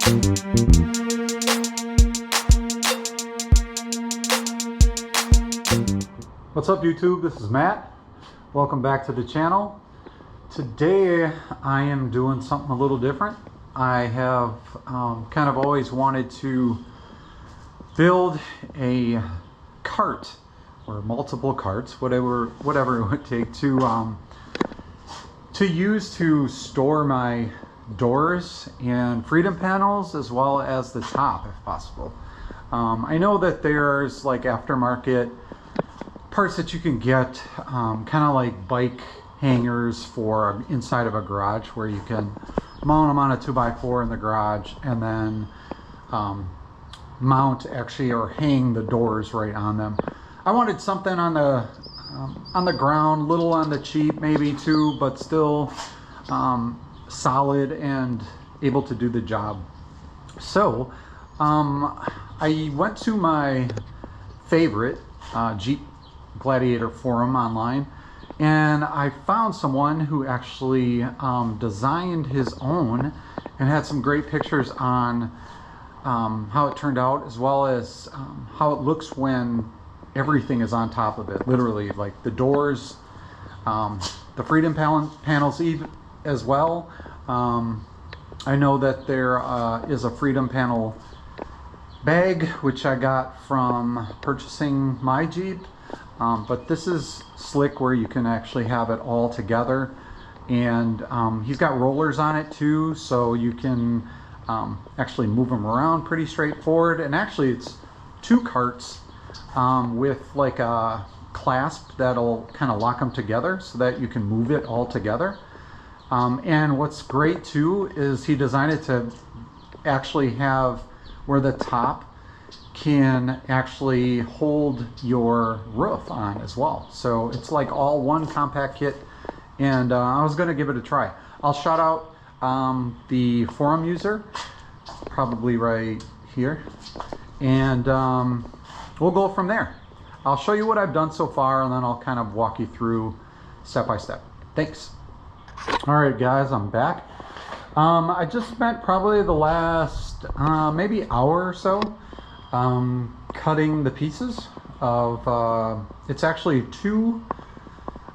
What's up YouTube? This is Matt. Welcome back to the channel. Today I am doing something a little different. I have kind of always wanted to build a cart or multiple carts, whatever it would take to use to store my doors and freedom panels as well as the top if possible. I know that there's like aftermarket parts that you can get, kind of like bike hangers for inside of a garage where you can mount them on a 2x4 in the garage and then mount actually or hang the doors right on them. I wanted something on the ground, little on the cheap maybe too, but still solid and able to do the job. So I went to my favorite Jeep Gladiator forum online, and I found someone who actually designed his own and had some great pictures on how it turned out, as well as how it looks when everything is on top of it, literally, like the doors, the freedom panels as well. I know that there is a freedom panel bag which I got from purchasing my Jeep. But this is slick where you can actually have it all together, and he's got rollers on it too, so you can actually move them around pretty straightforward. And actually it's two carts with like a clasp that'll kind of lock them together so that you can move it all together. And what's great too is he designed it to actually have where the top can actually hold your roof on as well. So it's like all one compact kit, and I was gonna give it a try. I'll shout out the forum user, probably right here, and we'll go from there. I'll show you what I've done so far, and then I'll kind of walk you through step by step. Thanks. All right guys, I'm back. I just spent probably the last maybe hour or so cutting the pieces of it's actually two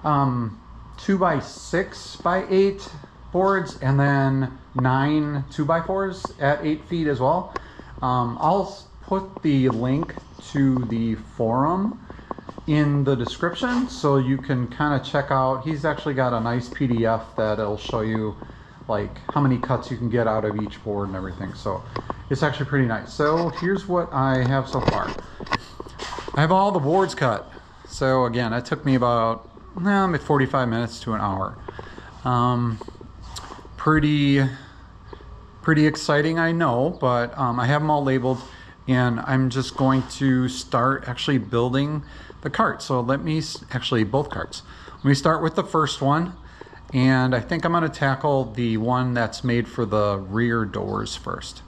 2x6x8 boards, and then 9 2x4s at 8 feet as well. I'll put the link to the forum in the description so you can kind of check out. He's actually got a nice PDF that'll show you like how many cuts you can get out of each board and everything. So it's actually pretty nice. So here's what I have so far. I have all the boards cut. So again, that took me about 45 minutes to an hour. Pretty exciting, I know, but I have them all labeled, and I'm just going to start actually building the cart. So both carts. Let me start with the first one. And I think I'm going to tackle the one that's made for the rear doors first.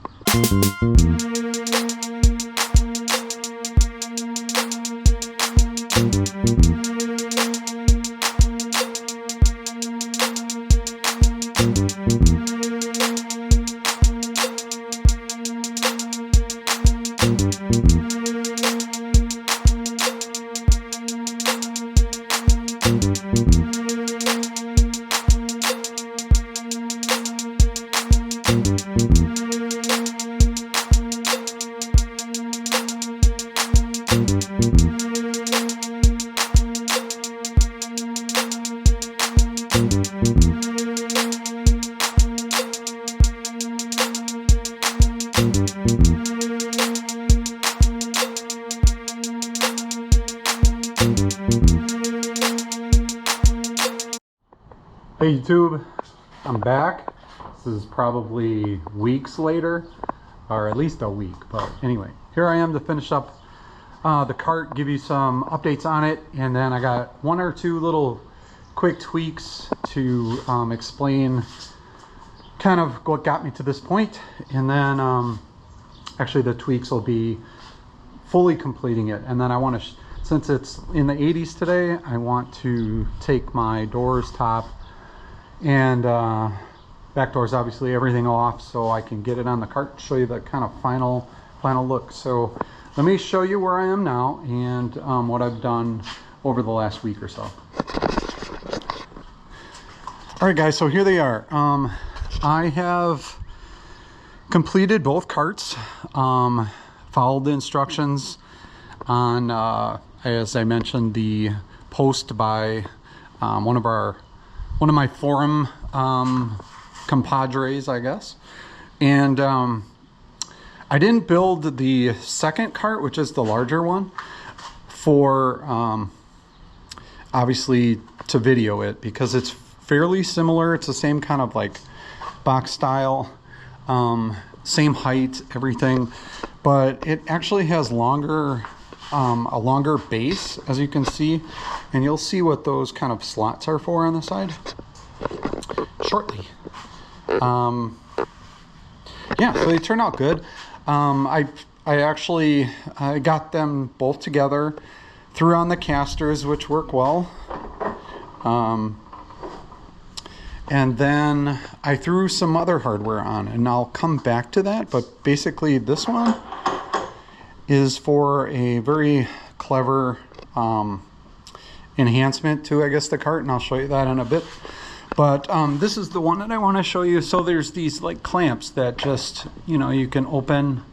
Hey YouTube, I'm back. This is probably weeks later, or at least a week, but anyway, here I am to finish up the cart, give you some updates on it, and then I got one or two little quick tweaks to explain kind of what got me to this point, and then actually the tweaks will be fully completing it. And then I want to, since it's in the 80s today, I want to take my doors top and back doors, obviously everything off, so I can get it on the cart, show you the kind of final look. So let me show you where I am now and what I've done over the last week or so. All right, guys, so here they are. I have completed both carts, followed the instructions on, as I mentioned, the post by one of my forum compadres, I guess. And I didn't build the second cart, which is the larger one, for obviously to video it, because it's fairly similar. It's the same kind of like box style, same height, everything, but it actually has longer, a longer base, as you can see, and you'll see what those kind of slots are for on the side shortly. Yeah, so they turn out good. I actually got them both together, threw on the casters, which work well. And then I threw some other hardware on, and I'll come back to that. But basically this one is for a very clever enhancement to, I guess, the cart, and I'll show you that in a bit. But this is the one that I want to show you. So there's these like clamps that just, you know, you can open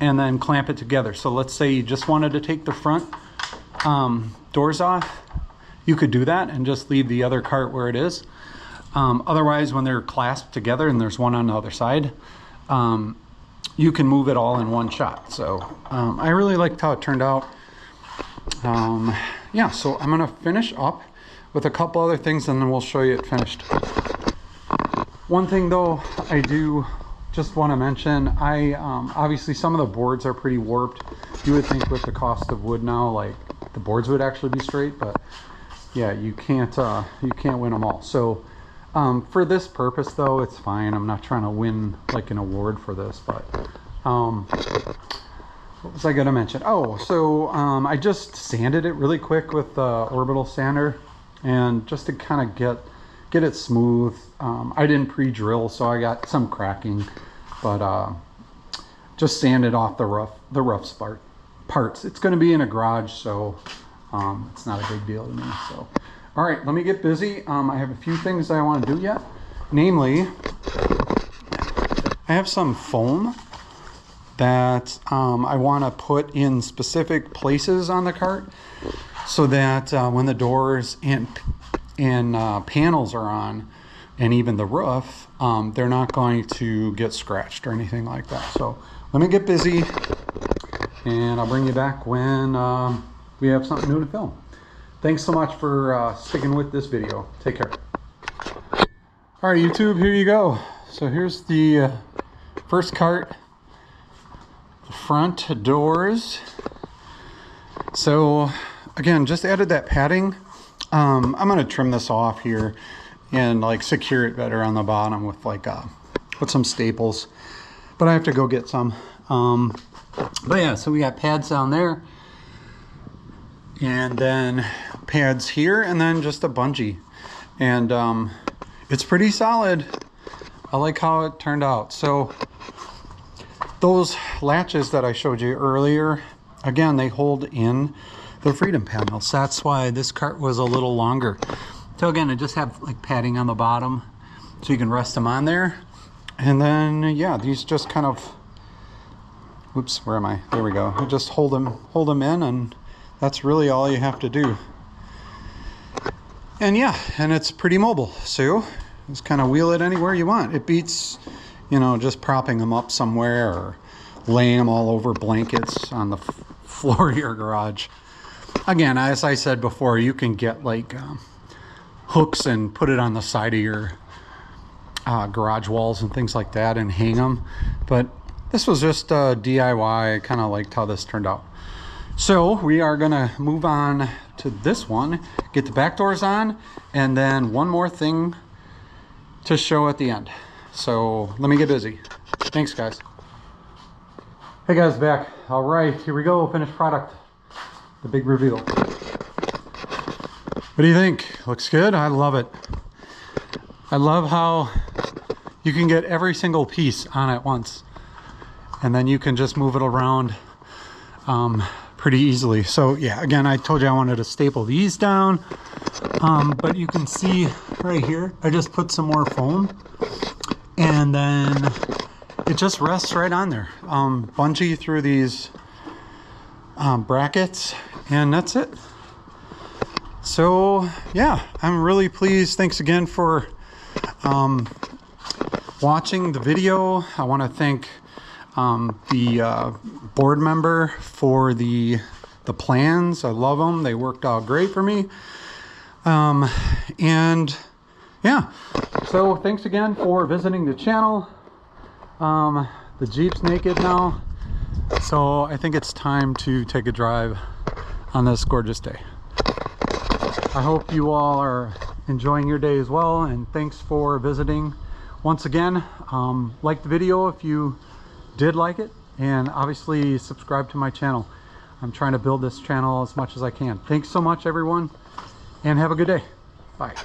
and then clamp it together. So let's say you just wanted to take the front doors off, you could do that and just leave the other cart where it is. Otherwise, when they're clasped together and there's one on the other side, you can move it all in one shot. So I really liked how it turned out. Yeah, so I'm gonna finish up with a couple other things and then we'll show you it finished. One thing though, I do just want to mention, obviously some of the boards are pretty warped. You would think with the cost of wood now, like the boards would actually be straight, but yeah, you can't win them all. So for this purpose though, it's fine. I'm not trying to win like an award for this, but what was I gonna mention? Oh, so I just sanded it really quick with the orbital sander, and just to kind of get it smooth. I didn't pre-drill, so I got some cracking, but just sanded off the rough parts. It's going to be in a garage, so it's not a big deal to me. So, all right, let me get busy. I have a few things I want to do yet. Namely, I have some foam that I want to put in specific places on the cart, so that when the doors and panels are on, and even the roof, they're not going to get scratched or anything like that. So let me get busy, and I'll bring you back when we have something new to film. Thanks so much for sticking with this video. Take care. All right, YouTube, here you go. So here's the first cart, the front doors. So again, just added that padding. I'm gonna trim this off here and like secure it better on the bottom with like with some staples, but I have to go get some. But yeah, so we got pads down there, and then pads here, and then just a bungee, and it's pretty solid. I like how it turned out. So those latches that I showed you earlier, again, they hold in the freedom panels. That's why this cart was a little longer. So again, I just have like padding on the bottom so you can rest them on there. And then yeah, these just kind of, whoops, where am I? There we go. I just hold them in, and that's really all you have to do. And yeah, and it's pretty mobile. So just kind of wheel it anywhere you want. It beats, you know, just propping them up somewhere or laying them all over blankets on the floor of your garage. Again, as I said before, you can get like hooks and put it on the side of your garage walls and things like that and hang them. But this was just DIY. I kind of liked how this turned out. So we are gonna move on to this one, get the back doors on, and then one more thing to show at the end. So let me get busy. Thanks, guys. Hey guys, back. All right, here we go, finished product. The big reveal. What do you think? Looks good? I love it. I love how you can get every single piece on at once, and then you can just move it around pretty easily. So yeah, again, I told you I wanted to staple these down, but you can see right here, I just put some more foam, and then it just rests right on there. Bungee through these brackets, and that's it. So yeah, I'm really pleased. Thanks again for watching the video. I want to thank the board member for the plans. I love them. They worked out great for me. And yeah, so thanks again for visiting the channel. The Jeep's naked now, so I think it's time to take a drive on this gorgeous day. I hope you all are enjoying your day as well, and thanks for visiting once again. Like the video if you did like it, and obviously subscribe to my channel. I'm trying to build this channel as much as I can. Thanks so much, everyone, and have a good day. Bye.